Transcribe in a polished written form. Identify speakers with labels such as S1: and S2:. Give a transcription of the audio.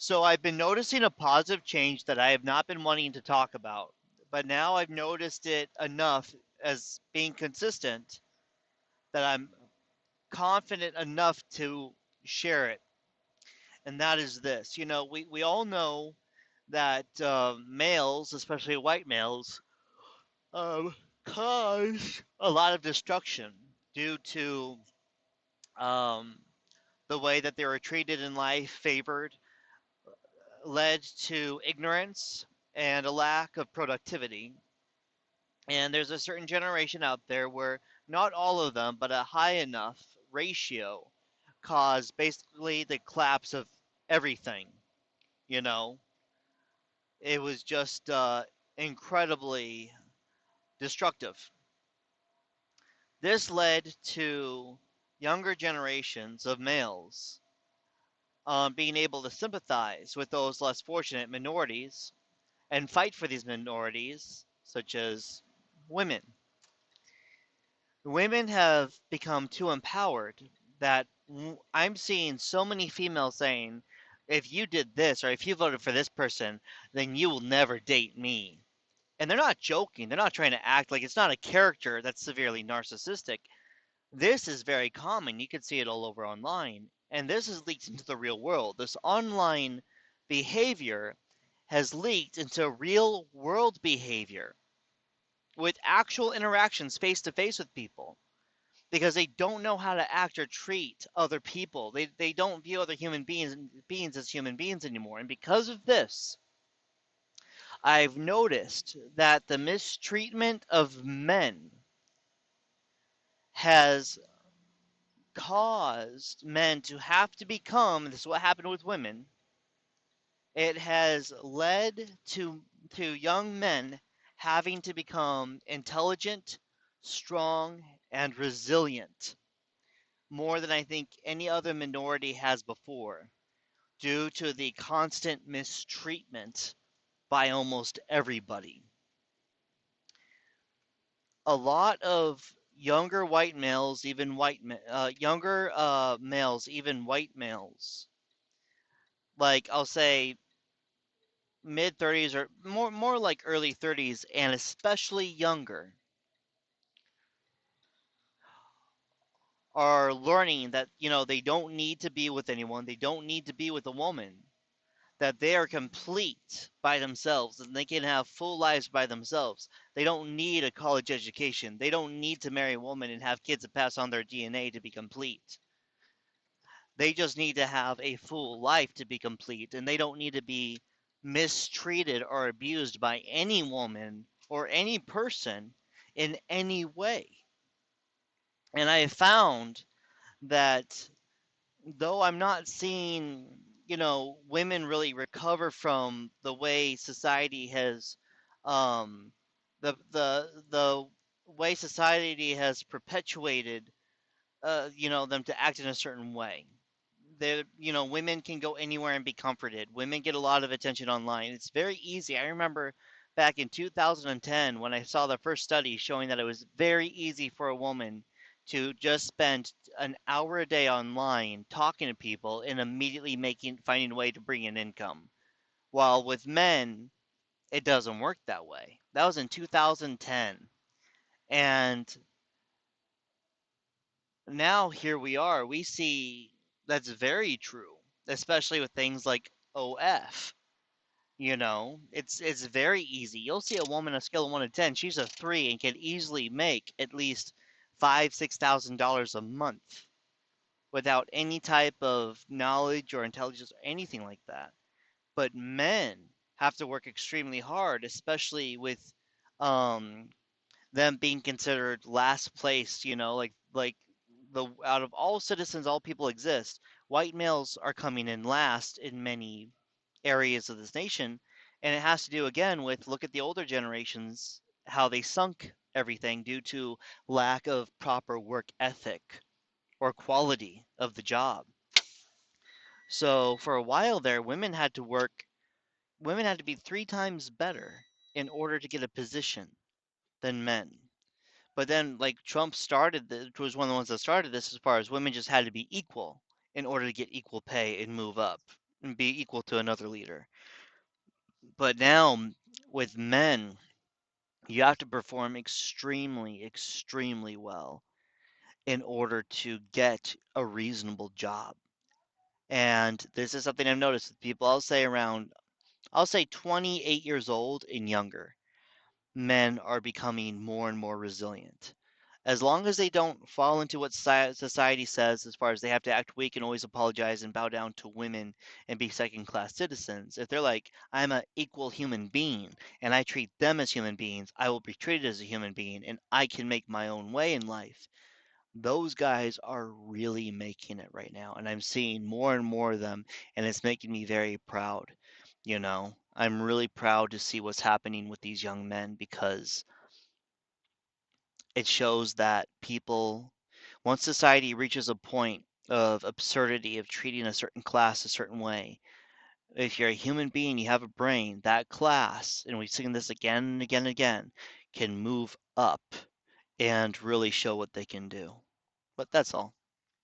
S1: So I've been noticing a positive change that I have not been wanting to talk about, but now I've noticed it enough as being consistent that I'm confident enough to share it. And that is this. We all know that males, especially white males, um, cause a lot of destruction due to um, the way that they were treated in life, favored, led to ignorance and a lack of productivity. And there's a certain generation out there where not all of them, but a high enough ratio caused basically the collapse of everything. You know, it was just incredibly destructive. This led to younger generations of males being able to sympathize with those less fortunate minorities and fight for these minorities, such as women. Women have become too empowered that I'm seeing so many females saying, if you did this or if you voted for this person, then you will never date me. And they're not joking. They're not trying to act like it's not a character that's severely narcissistic. This is very common. You can see it all over online. And this has leaked into the real world. This online behavior has leaked into real world behavior with actual interactions face to face with people because they don't know how to act or treat other people. They don't view other beings as human beings anymore. And because of this, I've noticed that the mistreatment of men has caused men to have to become, this is what happened with women, it has led to young men having to become intelligent, strong, and resilient more than I think any other minority has before, due to the constant mistreatment by almost everybody. A lot of younger white males, younger males, even white males, like I'll say mid 30s or more like early 30s, and especially younger, are learning that they don't need to be with anyone, they don't need to be with a woman, that they are complete by themselves and they can have full lives by themselves. They don't need a college education. They don't need to marry a woman and have kids that pass on their DNA to be complete. They just need to have a full life to be complete, and they don't need to be mistreated or abused by any woman or any person in any way. And I have found that though I'm not seeing, women really recover from the way society has, um, the way society has perpetuated, them to act in a certain way. Women can go anywhere and be comforted. Women get a lot of attention online. It's very easy. I remember back in 2010 when I saw the first study showing that it was very easy for a woman to just spend an hour a day online talking to people and immediately finding a way to bring in income. While with men, it doesn't work that way. That was in 2010. And now here we are. We see that's very true, especially with things like OF. It's very easy. You'll see a woman on a scale of 1 to 10, she's a 3 and can easily make at least $5,000-6,000 a month without any type of knowledge or intelligence or anything like that. But men have to work extremely hard, especially with um, them being considered last place. Like the out of all citizens, all people exist. White males are coming in last in many areas of this nation, and it has to do again with look at the older generations, how they sunk everything due to lack of proper work ethic or quality of the job. So for a while there, women had to be 3 times better in order to get a position than men. But then, like Trump was one of the ones that started this as far as women just had to be equal in order to get equal pay and move up. and be equal to another leader. But now with men, you have to perform extremely, extremely well in order to get a reasonable job. And this is something I've noticed with people, I'll say 28 years old and younger, men are becoming more and more resilient. As long as they don't fall into what society says, as far as they have to act weak and always apologize and bow down to women and be second class citizens, if they're like, I'm an equal human being and I treat them as human beings, I will be treated as a human being and I can make my own way in life. Those guys are really making it right now. And I'm seeing more and more of them, and it's making me very proud. I'm really proud to see what's happening with these young men because it shows that people, once society reaches a point of absurdity of treating a certain class a certain way, if you're a human being, you have a brain, that class, and we've seen this again and again and again, can move up and really show what they can do. But that's all.